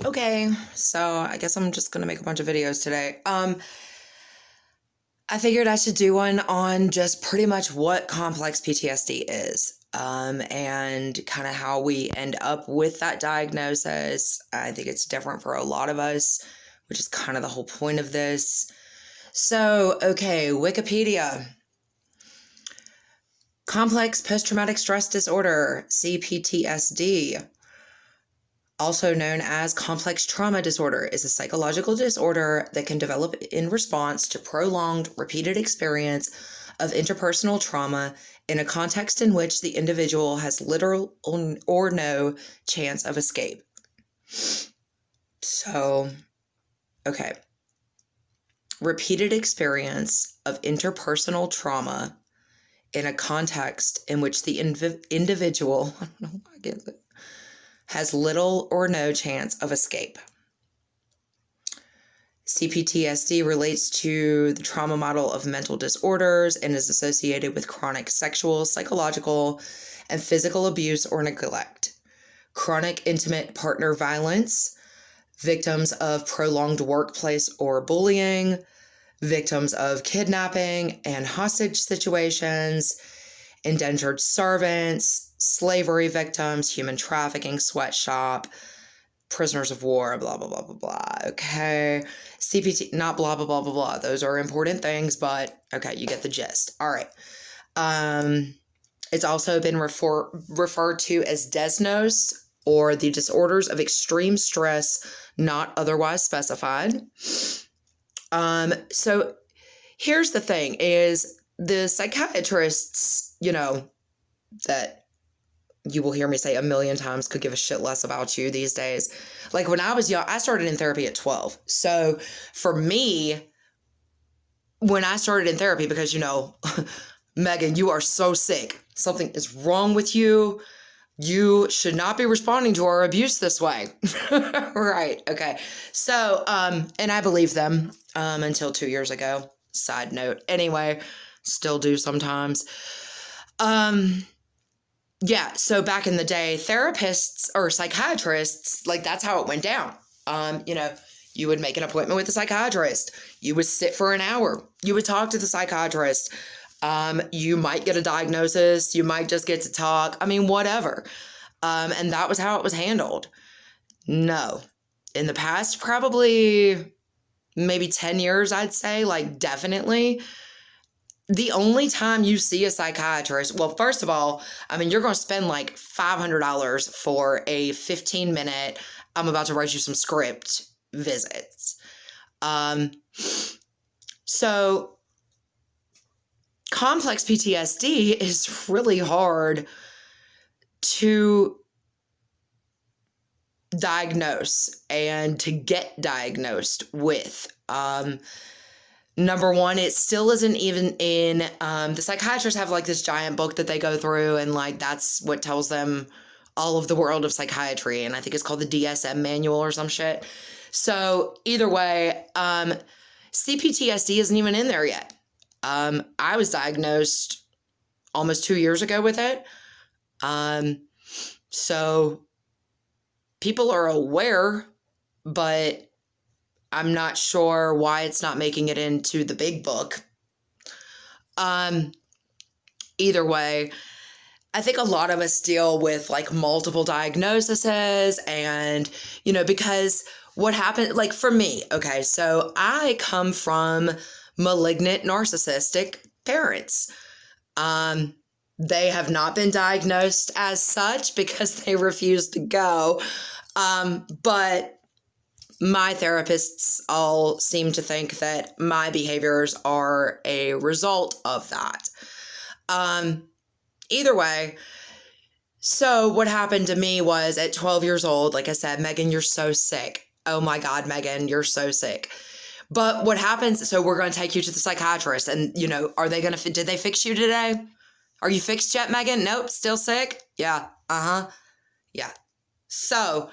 Okay, so I guess I'm just gonna make a bunch of videos today. I figured I should do one on just pretty much what complex PTSD is, and kind of how we end up with that diagnosis. I think it's different for a lot of us, which is kind of the whole point of this. So, okay, Wikipedia. Complex post-traumatic stress disorder, CPTSD, also known as complex trauma disorder, is a psychological disorder that can develop in response to prolonged, repeated experience of interpersonal trauma in a context in which the individual has little or no chance of escape. So, okay. Repeated experience of interpersonal trauma in a context in which the individual, I don't know why I get it, has little or no chance of escape. CPTSD relates to the trauma model of mental disorders and is associated with chronic sexual, psychological, and physical abuse or neglect, chronic intimate partner violence, victims of prolonged workplace or bullying, victims of kidnapping and hostage situations, indentured servants, slavery victims, human trafficking, sweatshop, prisoners of war, blah, blah, blah, blah, blah. Okay. CPT, not blah, blah, blah, blah, blah. Those are important things, but okay, you get the gist. All right. It's also been referred to as desnos, or the disorders of extreme stress not otherwise specified. So here's the thing is the psychiatrists, that you will hear me say a million times could give a shit less about you these days. Like when I was young, I started in therapy at 12. So for me, when I started in therapy, because, Megan, you are so sick. Something is wrong with you. You should not be responding to our abuse this way. Right. Okay. So, and I believed them, until 2 years ago. Side note. Anyway, still do sometimes. Yeah. So back in the day, therapists or psychiatrists, like that's how it went down. You would make an appointment with a psychiatrist. You would sit for an hour. You would talk to the psychiatrist. You might get a diagnosis. You might just get to talk. I mean, whatever. And that was how it was handled. No. In the past, probably maybe 10 years, I'd say, like definitely. The only time you see a psychiatrist, well, first of all, I mean, you're going to spend like $500 for a 15-minute, I'm about to write you some script visits. So complex PTSD is really hard to diagnose and to get diagnosed with. Number one, it still isn't even in, the psychiatrists have like this giant book that they go through, and like that's what tells them all of the world of psychiatry. And I think it's called the DSM manual or some shit. So either way, CPTSD isn't even in there yet. I was diagnosed almost 2 years ago with it. So people are aware, but I'm not sure why it's not making it into the big book. Either way, I think a lot of us deal with like multiple diagnoses and, because what happened, like for me, okay, so I come from malignant narcissistic parents. They have not been diagnosed as such because they refuse to go. But my therapists all seem to think that my behaviors are a result of that. Either way, so what happened to me was at 12 years old, like I said, Megan, you're so sick. Oh my God, Megan, you're so sick. But what happens, so we're going to take you to the psychiatrist and, are they going to, did they fix you today? Are you fixed yet, Megan? Nope, still sick? Yeah, yeah. So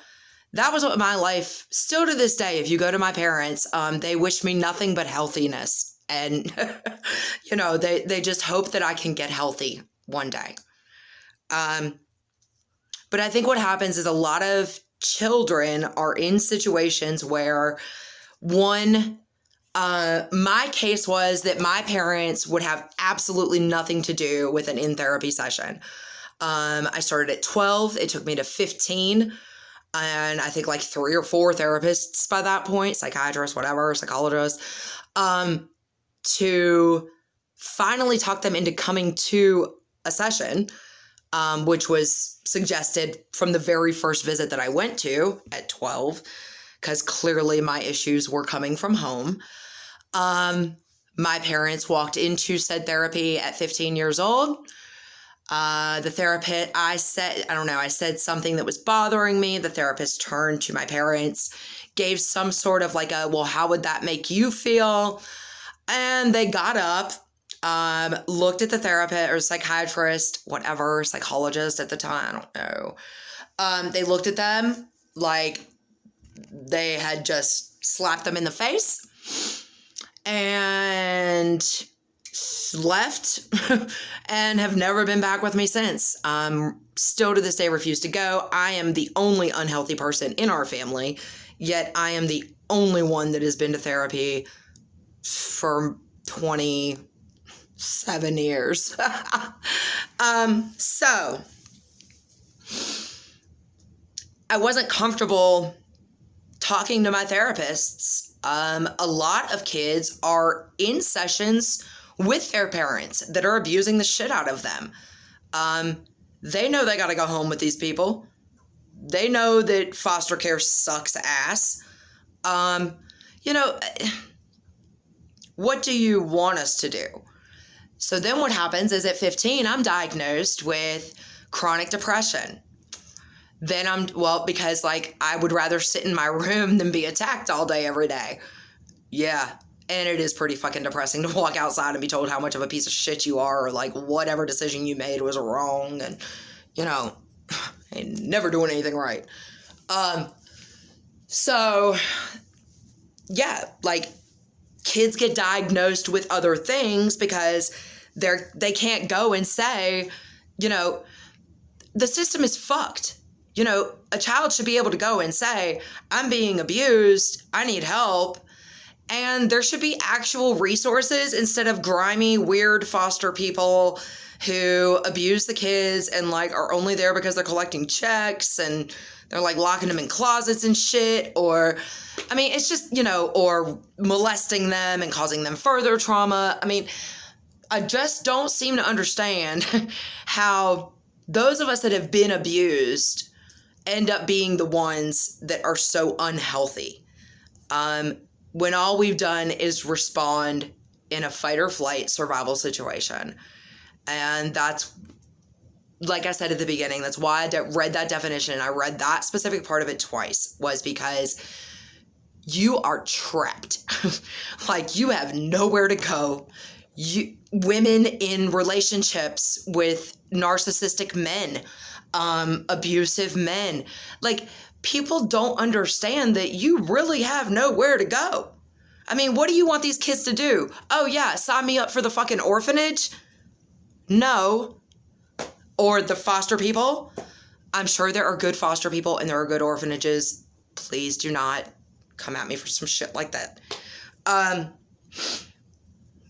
that was what my life, still to this day, if you go to my parents, they wish me nothing but healthiness. And, they just hope that I can get healthy one day. But I think what happens is a lot of children are in situations where, one, my case was that my parents would have absolutely nothing to do with an in-therapy session. I started at 12. It took me to 15. And I think like 3 or 4 therapists by that point, psychiatrists, whatever, psychologists, to finally talk them into coming to a session, which was suggested from the very first visit that I went to at 12, because clearly my issues were coming from home. My parents walked into said therapy at 15 years old. The therapist, I said something that was bothering me. The therapist turned to my parents, gave some sort of like well, how would that make you feel? And they got up, looked at the therapist or psychiatrist, whatever, psychologist at the time, I don't know. They looked at them like they had just slapped them in the face and left and have never been back with me since. Still to this day refuse to go. I am the only unhealthy person in our family, yet I am the only one that has been to therapy for 27 years. So I wasn't comfortable talking to my therapists. A lot of kids are in sessions with their parents that are abusing the shit out of them. They know they got to go home with these people. They know that foster care sucks ass. What do you want us to do? So then what happens is at 15, I'm diagnosed with chronic depression. Then because I would rather sit in my room than be attacked all day, every day. Yeah. And it is pretty fucking depressing to walk outside and be told how much of a piece of shit you are, or like whatever decision you made was wrong. And, never doing anything right. So yeah, kids get diagnosed with other things because they can't go and say, the system is fucked. A child should be able to go and say, I'm being abused, I need help. And there should be actual resources instead of grimy, weird foster people who abuse the kids and are only there because they're collecting checks and they're locking them in closets and shit. Or, it's just, or molesting them and causing them further trauma. I just don't seem to understand how those of us that have been abused end up being the ones that are so unhealthy. When all we've done is respond in a fight or flight survival situation. And that's, like I said at the beginning, that's why I read that definition, and I read that specific part of it twice, was because you are trapped. You have nowhere to go. Women in relationships with narcissistic men, abusive men, people don't understand that you really have nowhere to go. What do you want these kids to do? Oh yeah, sign me up for the fucking orphanage? No. Or the foster people? I'm sure there are good foster people and there are good orphanages. Please do not come at me for some shit like that.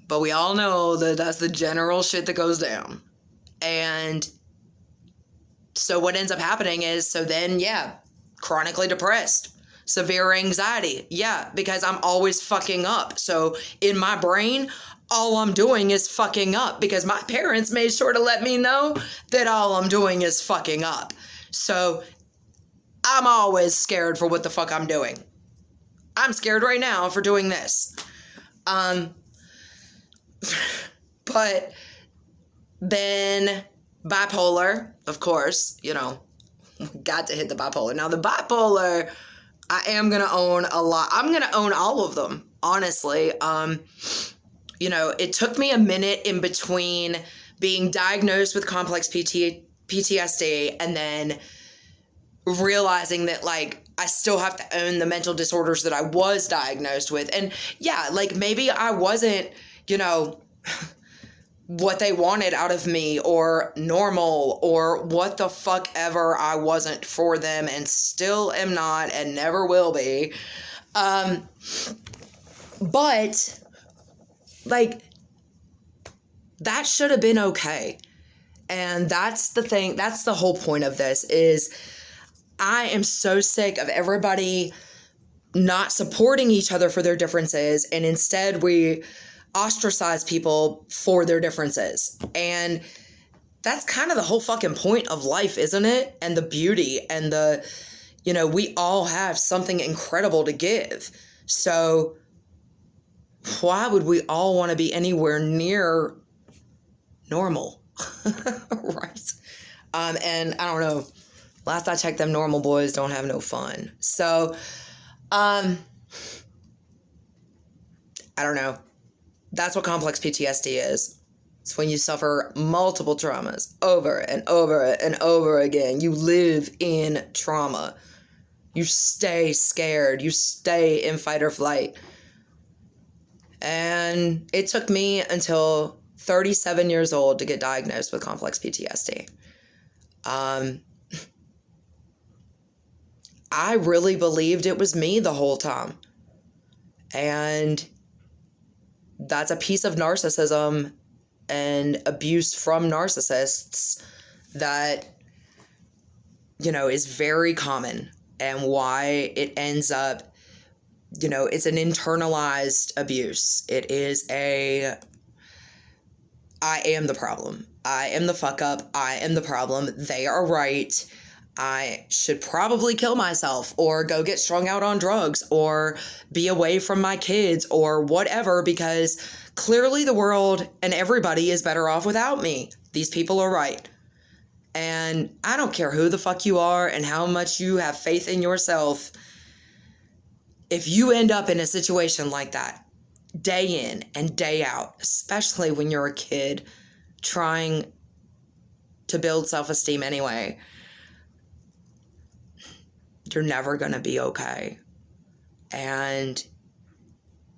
But we all know that that's the general shit that goes down. And so what ends up happening is, chronically depressed, severe anxiety. Yeah, because I'm always fucking up. So in my brain, all I'm doing is fucking up because my parents made sure to let me know that all I'm doing is fucking up. So I'm always scared for what the fuck I'm doing. I'm scared right now for doing this. But then bipolar, of course, got to hit the bipolar. Now, the bipolar, I am going to own a lot. I'm going to own all of them, honestly. It took me a minute in between being diagnosed with complex PTSD and then realizing that, I still have to own the mental disorders that I was diagnosed with. And, yeah, maybe I wasn't, what they wanted out of me or normal or what the fuck ever I wasn't for them and still am not and never will be. But like, that should have been okay. And that's the thing. That's the whole point of this is I am so sick of everybody not supporting each other for their differences. And instead we ostracize people for their differences. And that's kind of the whole fucking point of life, isn't it? And the beauty and the, we all have something incredible to give. So why would we all want to be anywhere near normal? Right. And I don't know. Last I checked, them normal boys don't have no fun. So, I don't know. That's what complex PTSD is. It's when you suffer multiple traumas over and over and over again. You live in trauma. You stay scared. You stay in fight or flight. And it took me until 37 years old to get diagnosed with complex PTSD. I really believed it was me the whole time. And that's a piece of narcissism and abuse from narcissists that, is very common, and why it ends up, it's an internalized abuse. It is I am the problem. I am the fuck up. I am the problem. They are right. I should probably kill myself or go get strung out on drugs or be away from my kids or whatever, because clearly the world and everybody is better off without me. These people are right. And I don't care who the fuck you are and how much you have faith in yourself. If you end up in a situation like that, day in and day out, especially when you're a kid trying to build self-esteem anyway, you're never going to be okay. And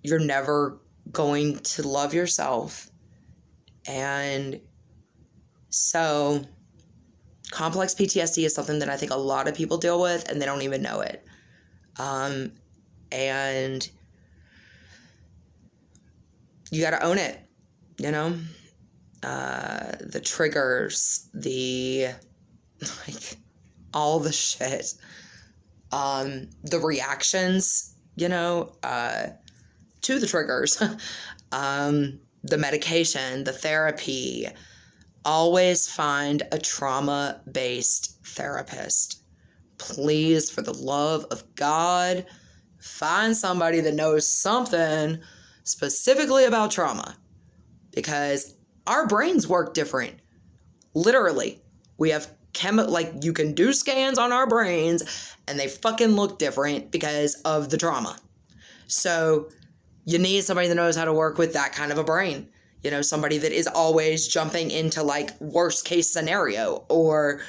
you're never going to love yourself. And so complex PTSD is something that I think a lot of people deal with and they don't even know it. And you got to own it, the triggers, all the shit. The reactions, to the triggers, the medication, the therapy. Always find a trauma-based therapist. Please, for the love of God, find somebody that knows something specifically about trauma, because our brains work different. Literally, we have you can do scans on our brains and they fucking look different because of the trauma. So you need somebody that knows how to work with that kind of a brain. Somebody that is always jumping into worst case scenario, or,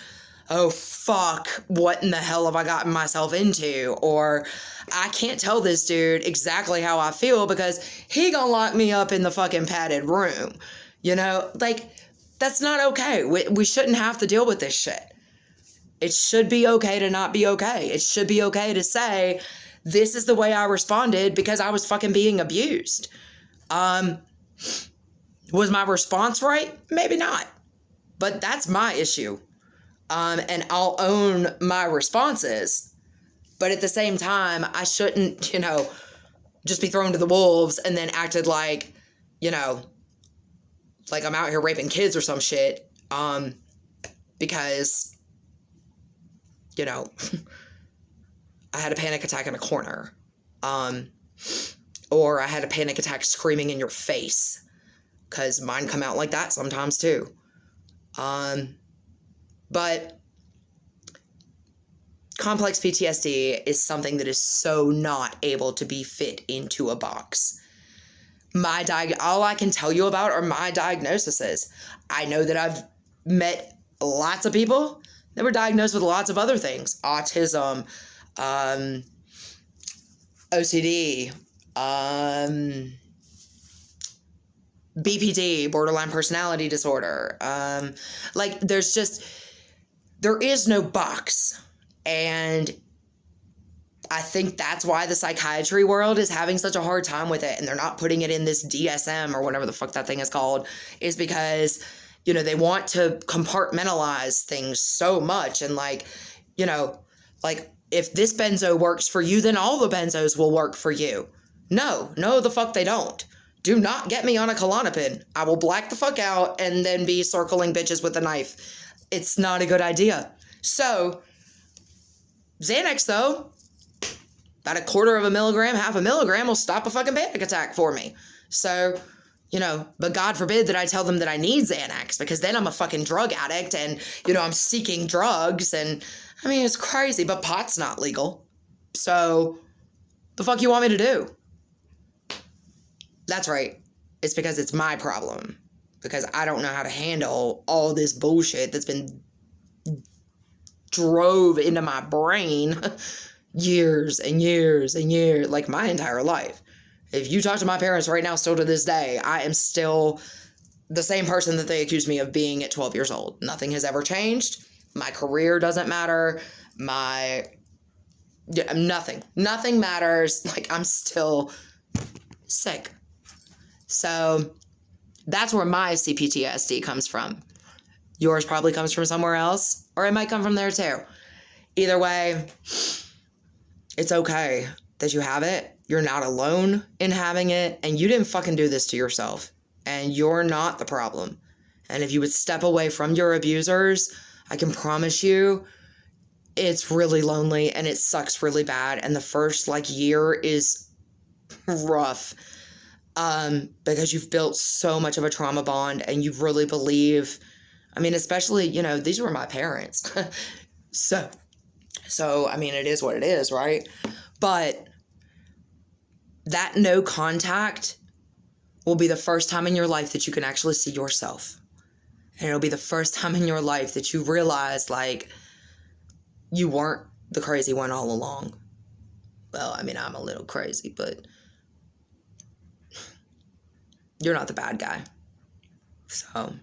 oh fuck, what in the hell have I gotten myself into? Or I can't tell this dude exactly how I feel because he gonna lock me up in the fucking padded room. That's not okay. We shouldn't have to deal with this shit. It should be okay to not be okay. It should be okay to say, this is the way I responded because I was fucking being abused. Was my response right? Maybe not. But that's my issue. And I'll own my responses. But at the same time, I shouldn't, just be thrown to the wolves and then acted like, like I'm out here raping kids or some shit. Because, I had a panic attack in a corner. Or I had a panic attack screaming in your face. Because mine come out like that sometimes too. But complex PTSD is something that is so not able to be fit into a box. All I can tell you about are my diagnoses. I know that I've met lots of people that were diagnosed with lots of other things. Autism, OCD, BPD, borderline personality disorder. Like, there is no box. And I think that's why the psychiatry world is having such a hard time with it, and they're not putting it in this DSM or whatever the fuck that thing is called, is because, you know, they want to compartmentalize things so much. And like, you know, like, if this benzo works for you, then all the benzos will work for you. No, the fuck they don't. Do not get me on a Klonopin. I will black the fuck out and then be circling bitches with a knife. It's not a good idea. So, Xanax, though, about 1/4 milligram, 1/2 milligram will stop a fucking panic attack for me. So, you know, but God forbid that I tell them that I need Xanax, because then I'm a fucking drug addict and, you know, I'm seeking drugs. And I mean, it's crazy, but pot's not legal. So the fuck you want me to do? That's right. It's because it's my problem, because I don't know how to handle all this bullshit that's been drove into my brain years and years and years, like my entire life. If you talk to my parents right now, still to this day, I am still the same person that they accused me of being at 12 years old. Nothing has ever changed. My career doesn't matter. Nothing matters. Like, I'm still sick. So that's where my CPTSD comes from. Yours probably comes from somewhere else, or it might come from there too. Either way, it's okay that you have it. You're not alone in having it, and you didn't fucking do this to yourself, and you're not the problem. And if you would step away from your abusers, I can promise you it's really lonely and it sucks really bad, and the first year is rough, because you've built so much of a trauma bond, and you really believe, I mean, especially, you know, these were my parents. So, I mean, it is what it is, right? But that no contact will be the first time in your life that you can actually see yourself. And it'll be the first time in your life that you realize, like, you weren't the crazy one all along. Well, I mean, I'm a little crazy, but you're not the bad guy. So